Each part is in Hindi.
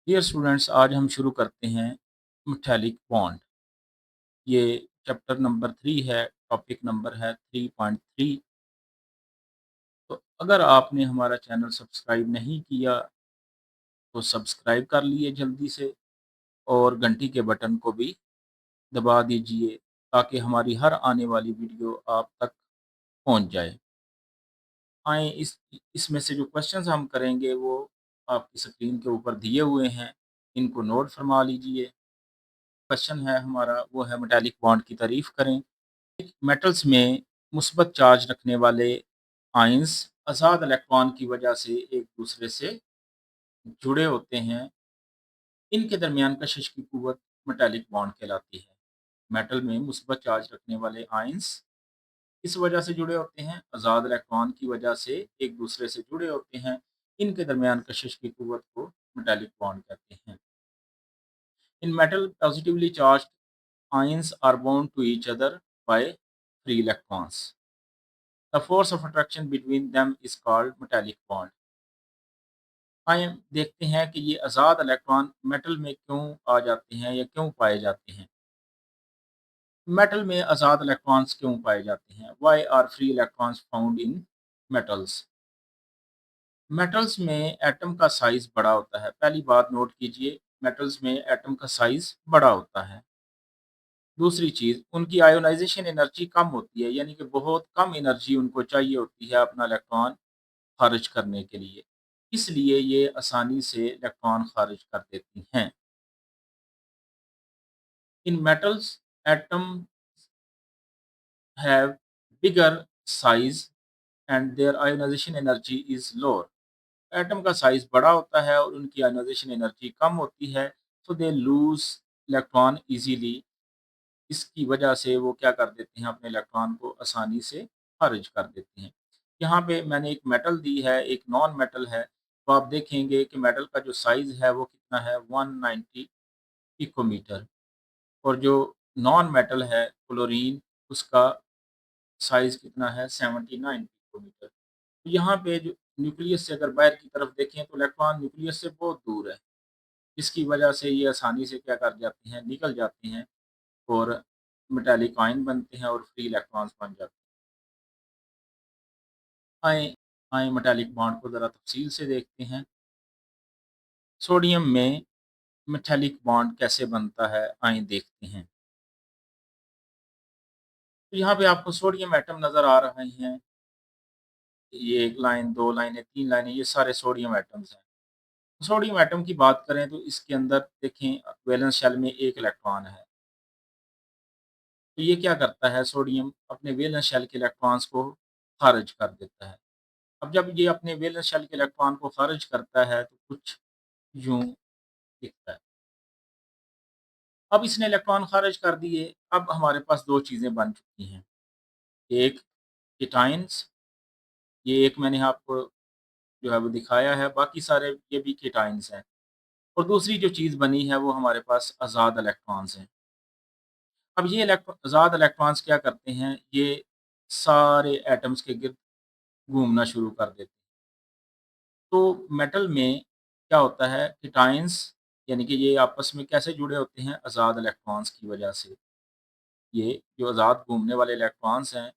डियर स्टूडेंट्स, आज हम शुरू करते हैं मेटालिक बॉन्ड। ये चैप्टर नंबर 3 है। टॉपिक नंबर है 3.3। तो अगर आपने हमारा चैनल सब्सक्राइब नहीं किया तो सब्सक्राइब कर लिए जल्दी से, और घंटी के बटन को भी दबा दीजिए ताकि हमारी हर आने वाली वीडियो आप तक पहुंच जाए। आए इसमें से जो क्वेश्चंस हम करेंगे वो आपकी स्क्रीन के ऊपर दिए हुए हैं। इनको नोट फरमा लीजिए। क्वेश्चन है हमारा, वो है मेटालिक बॉन्ड की तारीफ करें। मेटल्स में मुस्बत चार्ज रखने वाले आयंस आज़ाद इलेक्ट्रॉन की वजह से एक दूसरे से जुड़े होते हैं। इनके दरमियान कशिश की कुव्वत मेटालिक बॉन्ड कहलाती है। मेटल में मुस्बत चार्ज रखने वाले आयंस इस वजह से जुड़े होते हैं, आज़ाद इलेक्ट्रॉन की वजह से एक दूसरे से जुड़े होते हैं। इनके दरमियान कशिश की कुव्वत को मेटालिक बॉन्ड कहते हैं। इन metal positively charge ions are bound to each other by free electrons. The force of attraction between them is called metallic bond. आइए देखते हैं कि ये आज़ाद इलेक्ट्रॉन मेटल में क्यों आ जाते हैं या क्यों पाए जाते हैं। मेटल में आज़ाद इलेक्ट्रॉन्स क्यों पाए जाते हैं? Why are free electrons found in metals? Metals में एटम का साइज बड़ा होता है। पहली बात नोट कीजिए, मेटल्स में एटम का साइज बड़ा होता है। दूसरी चीज़, उनकी आयोनाइज़ेशन एनर्जी कम होती है, यानी कि बहुत कम एनर्जी उनको चाहिए होती है अपना इलेक्ट्रॉन ख़ारिज करने के लिए। इसलिए ये आसानी से इलेक्ट्रॉन ख़ारिज कर देती हैं। In metals atom have bigger size and their ionization energy is lower. Atom का साइज़ बड़ा होता है और उनकी आयोनाइज़ेशन एनर्जी कम होती है, सो दे लूज़ इलेक्ट्रॉन ईज़िली। इसकी वजह से वो क्या कर देते हैं, अपने इलेक्ट्रॉन को आसानी से खारिज कर देते हैं। यहाँ पे मैंने एक मेटल दी है, एक नॉन मेटल है। तो आप देखेंगे कि मेटल का जो साइज़ है वो कितना है, 190 पिकोमीटर। और जो नॉन मेटल है क्लोरीन, उसका साइज़ कितना है, 79 पिकोमीटर। तो यहाँ पे जो न्यूक्लियस से अगर बाहर की तरफ देखें तो इलेक्ट्रॉन न्यूक्लियस से बहुत दूर है, जिसकी वजह से ये आसानी से क्या कर जाते हैं, निकल जाते हैं और मेटालिक आयन बनते हैं और फ्री इलेक्ट्रॉन्स बन जाते हैं। आए आए मेटालिक बॉन्ड को ज़रा तफसील से देखते हैं। सोडियम में मेटालिक बॉन्ड कैसे बनता है, आए देखते हैं। तो यहाँ पे आपको सोडियम एटम नज़र आ रहे हैं। ये 1 लाइन, 2 लाइनें, 3 लाइनें, ये सारे सोडियम एटम्स हैं। सोडियम एटम की बात करें तो इसके अंदर देखें, वैलेंस शेल में 1 इलेक्ट्रॉन है। तो ये क्या करता है, सोडियम अपने वैलेंस शेल के इलेक्ट्रॉन्स को खारिज कर देता है। अब जब ये अपने वैलेंस शेल के इलेक्ट्रॉन को खारिज करता है तो कुछ यूँ दिखता है। अब इसने इलेक्ट्रॉन खारिज कर दिए, अब हमारे पास 2 चीज़ें बन चुकी हैं। एक केटायन्स, ये एक मैंने आपको जो है वो दिखाया है, बाकी सारे ये भी केटायन्स हैं। और दूसरी जो चीज़ बनी है वो हमारे पास आज़ाद इलेक्ट्रॉन्स हैं। अब ये आज़ाद इलेक्ट्रॉन्स क्या करते हैं, ये सारे एटम्स के गिर्द घूमना शुरू कर देते हैं। तो मेटल में क्या होता है, केटायन्स यानी कि ये आपस में कैसे जुड़े होते हैं, आज़ाद इलेक्ट्रॉन्स की वजह से। ये जो आज़ाद घूमने वाले इलेक्ट्रॉन्स हैं,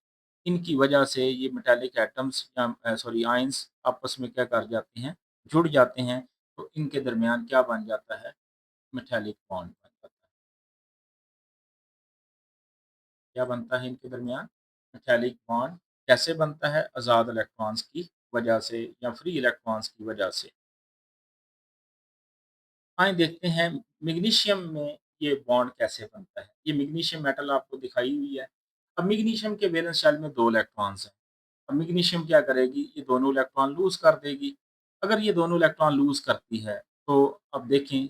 इनकी वजह से ये मेटालिक एटम्स या सॉरी आयन्स आपस में क्या कर जाते हैं, जुड़ जाते हैं। तो इनके दरमियान क्या बन जाता है, मेटालिक बॉन्ड बन जाता है। क्या बनता है इनके दरमियान, मेटालिक बॉन्ड। कैसे बनता है, आज़ाद इलेक्ट्रॉन्स की वजह से या फ्री इलेक्ट्रॉन्स की वजह से। आइए देखते हैं मैग्नीशियम में ये बॉन्ड कैसे बनता है। ये मैग्नीशियम मेटल आपको दिखाई हुई है। अब मैग्नीशियम के वैलेंस शेल में 2 इलेक्ट्रॉन्स हैं। अब मैग्नीशियम क्या करेगी, ये दोनों इलेक्ट्रॉन लूज़ कर देगी। अगर ये दोनों इलेक्ट्रॉन लूज़ करती है, तो अब देखें,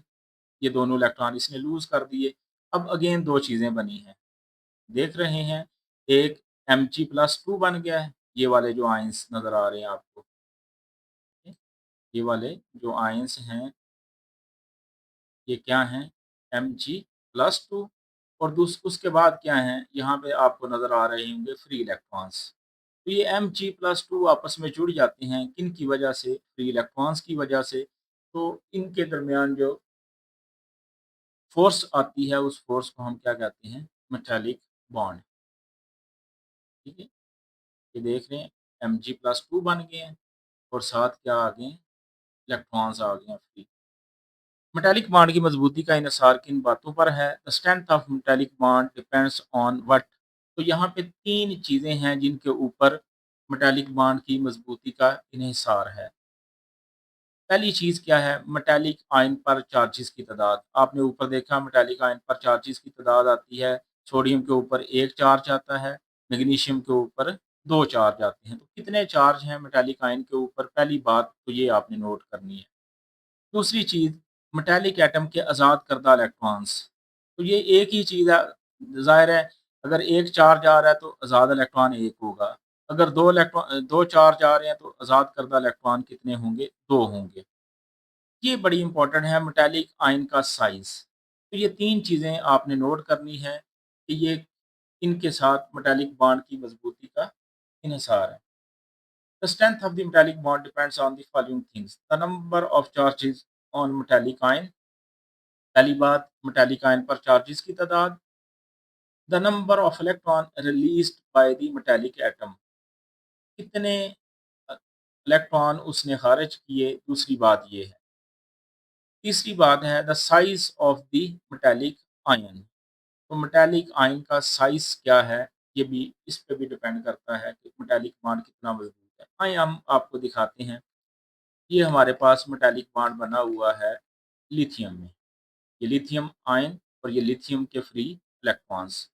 ये दोनों इलेक्ट्रॉन इसने लूज़ कर दिए। अब अगेन 2 चीज़ें बनी हैं, देख रहे हैं। एक Mg+2 बन गया है, ये वाले जो आयन्स नज़र आ रहे हैं आपको, ये वाले जो आयन्स हैं, ये क्या हैं, Mg+2। और उसके बाद क्या हैं, यहाँ पे आपको नज़र आ रहे होंगे फ्री इलेक्ट्रॉन्स। तो ये Mg+2 आपस में जुड़ जाते हैं, किन की वजह से, फ्री इलेक्ट्रॉन्स की वजह से। तो इनके दरमियान जो फ़ोर्स आती है, उस फ़ोर्स को हम क्या कहते हैं? मेटालिक बॉन्ड, ठीक है? ये देख रहे हैं Mg+2 बन गए हैं और साथ क्या आ गए हैं? इलेक्ट्रॉन्स आ गए हैं फ्री। मेटालिक बॉन्ड की मजबूती का इन्हिसार किन बातों पर है? The strength of metallic bond depends on what? तो यहाँ पे 3 चीज़ें हैं जिनके ऊपर मेटालिक बॉन्ड की मजबूती का इन्हिसार है। पहली चीज़ क्या है? मेटालिक आयन पर चार्जेस की तादाद। आपने ऊपर देखा मेटालिक आयन पर चार्जेस की तादाद आती है, सोडियम के ऊपर 1 चार्ज आता है, मैग्नीशियम के ऊपर 2 चार्ज आते हैं। तो कितने चार्ज हैं मेटालिक आयन के ऊपर? पहली बात तो ये आपने नोट करनी है। दूसरी चीज़, मेटालिक एटम के आज़ाद करदा इलेक्ट्रॉन्स। तो ये एक ही चीज़ है, ज़ाहिर है अगर 1 चार्ज आ रहा है तो आज़ाद इलेक्ट्रॉन 1 होगा। अगर 2 चार्ज आ रहे हैं तो आज़ाद करदा इलेक्ट्रॉन कितने होंगे? 2 होंगे। ये बड़ी इंपॉर्टेंट है मेटालिक आयन का साइज़। तो ये 3 चीज़ें आपने नोट करनी है कि ये इनके साथ मेटालिक बॉन्ड की मज़बूती का इन्हिसार है। The strength of the metallic bond depends on the following things: the number of charges on metallic ion, पहली बात मेटालिक आयन पर चार्जेस की तादाद, the number of electron released by the metallic atom, कितने इलेक्ट्रॉन उसने खारिज किए, दूसरी बात ये है। तीसरी बात है the size of the metallic ion, तो मेटालिक आयन का साइज क्या है, ये भी इस पे भी डिपेंड करता है कि मेटालिक बॉन्ड कितना मजबूत है। आइए हम आपको दिखाते हैं। ये हमारे पास मेटालिक बॉन्ड बना हुआ है लिथियम में। ये लिथियम आयन और ये लिथियम के फ्री इलेक्ट्रॉन्स,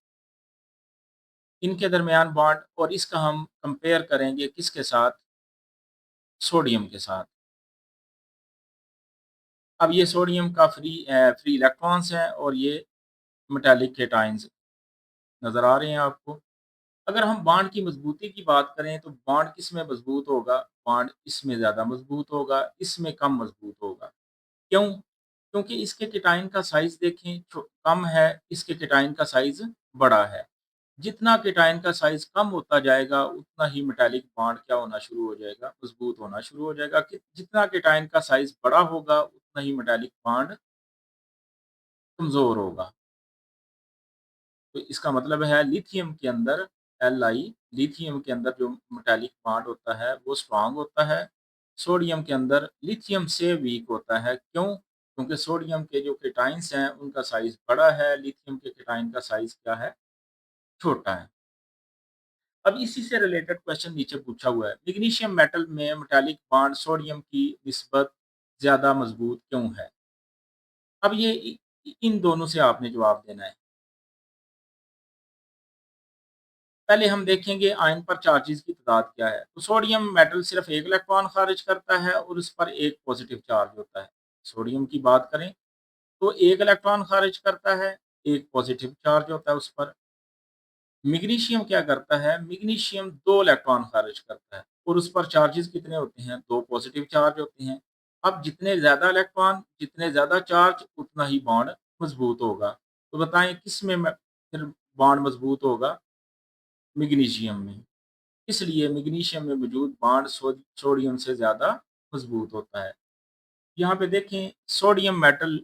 इनके दरमियान बॉन्ड, और इसका हम कंपेयर करेंगे किसके साथ? सोडियम के साथ। अब ये सोडियम का फ्री इलेक्ट्रॉन्स हैं और ये मेटालिक केटायंस नज़र आ रहे हैं आपको। अगर हम बॉन्ड की मजबूती की बात करें तो बॉन्ड किस में मजबूत होगा? बॉन्ड इसमें ज़्यादा मजबूत होगा, इसमें कम मजबूत होगा। क्यों? क्योंकि इसके केटायन का साइज़ देखें कम है, इसके केटायन का साइज़ बड़ा है। जितना केटायन का साइज़ कम होता जाएगा उतना ही मेटालिक बॉन्ड क्या होना शुरू हो जाएगा? मजबूत होना शुरू हो जाएगा। कि जितना केटायन का साइज़ बड़ा होगा उतना ही मेटालिक बॉन्ड कमज़ोर होगा। तो इसका मतलब है लिथियम के अंदर लिथियम के अंदर जो मेटालिक बॉन्ड होता है वो स्ट्रॉन्ग होता है। सोडियम के अंदर लिथियम से वीक होता है। क्यों? क्योंकि सोडियम के जो केटायन्स हैं उनका साइज़ बड़ा है, लिथियम के केटायन का साइज़ क्या है? छोटा है। अब इसी से रिलेटेड क्वेश्चन नीचे पूछा हुआ है, मैग्नीशियम मेटल में मेटालिक बॉन्ड सोडियम की निस्बत ज़्यादा मजबूत क्यों है? अब ये इन दोनों से आपने जवाब देना है। पहले हम देखेंगे आयन पर चार्जेस की तादाद क्या है। तो सोडियम मेटल सिर्फ एक इलेक्ट्रॉन खारिज करता है और उस पर एक पॉजिटिव चार्ज होता है। सोडियम की बात करें तो एक इलेक्ट्रॉन खारिज करता है, एक पॉजिटिव चार्ज होता है उस पर। मैग्नीशियम क्या करता है? मैग्नीशियम 2 इलेक्ट्रॉन खारिज करता है और उस पर चार्जेस कितने होते हैं? 2 पॉजिटिव चार्ज होते हैं। अब जितने ज़्यादा इलेक्ट्रॉन, जितने ज़्यादा चार्ज, उतना ही बॉन्ड मजबूत होगा। तो बताएं किस में फिर बॉन्ड मजबूत होगा? मैग्नीशियम में। इसलिए मैग्नीशियम में मौजूद बॉन्ड सोडियम से ज़्यादा मजबूत होता है। यहाँ पे देखें sodium metal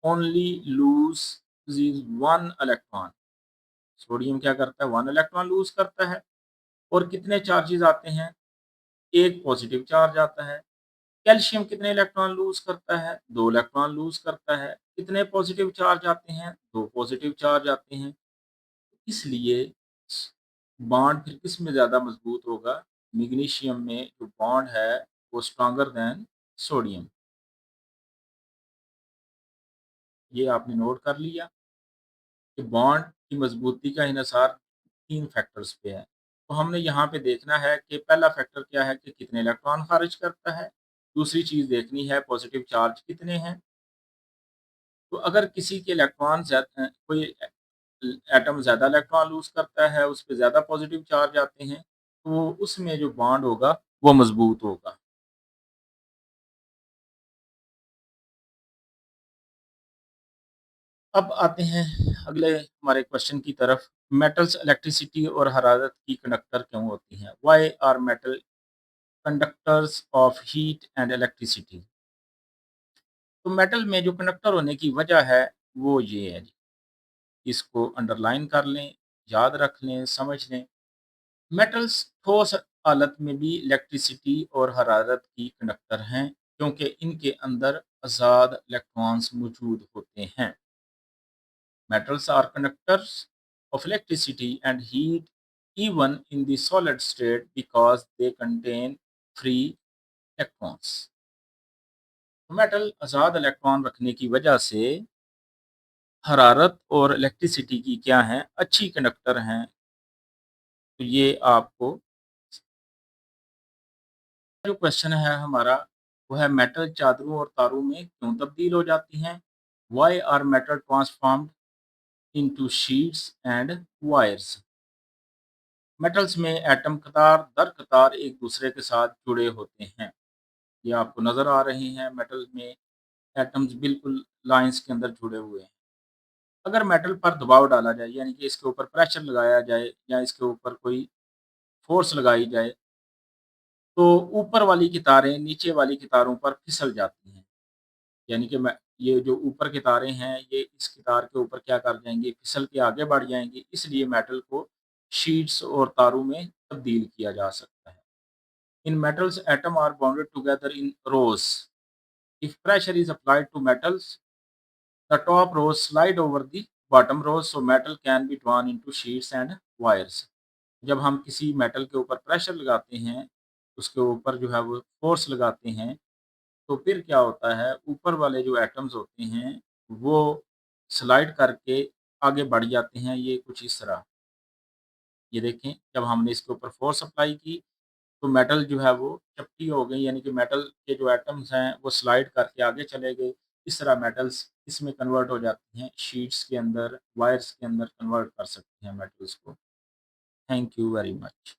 only lose 1 electron. Sodium क्या करता है? 1 इलेक्ट्रॉन लूज़ करता है और कितने चार्जेस आते हैं? 1 पॉजिटिव चार्ज आता है। कैल्शियम कितने इलेक्ट्रॉन लूज़ करता है? 2 इलेक्ट्रॉन लूज़ करता है। कितने पॉजिटिव चार्ज आते हैं? 2 पॉजिटिव चार्ज आते हैं। इसलिए स बॉन्ड फिर किसमें ज़्यादा मज़बूत होगा? मैग्नीशियम में जो बॉन्ड है वो स्ट्रॉन्गर दैन सोडियम। ये आपने नोट कर लिया कि बॉन्ड की मज़बूती का इन्हिसार 3 फैक्टर्स पे है। तो हमने यहाँ पे देखना है कि पहला फैक्टर क्या है कि कितने इलेक्ट्रॉन खारिज करता है। दूसरी चीज़ देखनी है पॉजिटिव चार्ज कितने हैं। तो अगर किसी के इलेक्ट्रॉन कोई एटम ज़्यादा इलेक्ट्रॉन लूज़ करता है, उस पे ज़्यादा पॉजिटिव चार्ज आते हैं, तो उसमें जो बॉन्ड होगा वो मज़बूत होगा। अब आते हैं अगले हमारे क्वेश्चन की तरफ। मेटल्स इलेक्ट्रिसिटी और हरारत की कंडक्टर क्यों होती हैं? Why are metal conductors of heat and electricity? तो मेटल में जो कंडक्टर होने की वजह है वो ये है जी। इसको अंडरलाइन कर लें, याद रख लें, समझ लें। मेटल्स ठोस हालत में भी इलेक्ट्रिसिटी और हरारत की कंडक्टर हैं क्योंकि इनके अंदर आज़ाद इलेक्ट्रॉन्स मौजूद होते हैं। Metals are conductors of electricity and heat even in the solid state because they contain free electrons. Metal Azad electron रखने की वजह से हरारत और इलेक्ट्रिसिटी की क्या हैं, अच्छी कंडक्टर हैं। तो ये आपको जो क्वेश्चन है हमारा वो है मेटल चादरों और तारों में क्यों तब्दील हो जाती हैं? Why are metal transformed into sheets and wires? Metals में एटम कतार दर कतार एक दूसरे के साथ जुड़े होते हैं। ये आपको नज़र आ रहे हैं मेटल में एटम्स बिल्कुल लाइंस के अंदर जुड़े हुए हैं। अगर मेटल पर दबाव डाला जाए यानी कि इसके ऊपर प्रेशर लगाया जाए या इसके ऊपर कोई फोर्स लगाई जाए तो ऊपर वाली कितारें नीचे वाली कितारों पर फिसल जाती हैं। यानी कि मैं ये जो ऊपर की तारें हैं ये इस कितार के ऊपर क्या कर जाएँगी फिसल के आगे बढ़ जाएँगी, इसलिए मेटल को शीट्स और तारों में तब्दील किया जा सकता है। In metals, atoms are bonded together in rows. If pressure is applied to metals, the top rows slide over the bottom rows, so metal can be drawn into sheets and wires. जब हम किसी मेटल के ऊपर प्रेशर लगाते हैं, उसके ऊपर जो है वो फोर्स लगाते हैं, तो फिर क्या होता है, ऊपर वाले जो एटम्स होते हैं, वो स्लाइड करके आगे बढ़ जाते हैं, ये कुछ इस तरह। ये देखें, जब हमने इसके ऊपर फोर्स अप्लाई की तो मेटल जो है वो चपटी हो गई यानी कि मेटल के जो एटम्स हैं वो स्लाइड करके आगे चले गए। इस तरह मेटल्स इसमें कन्वर्ट हो जाती हैं, शीट्स के अंदर, वायर्स के अंदर कन्वर्ट कर सकते हैं मेटल्स को। Thank you very much.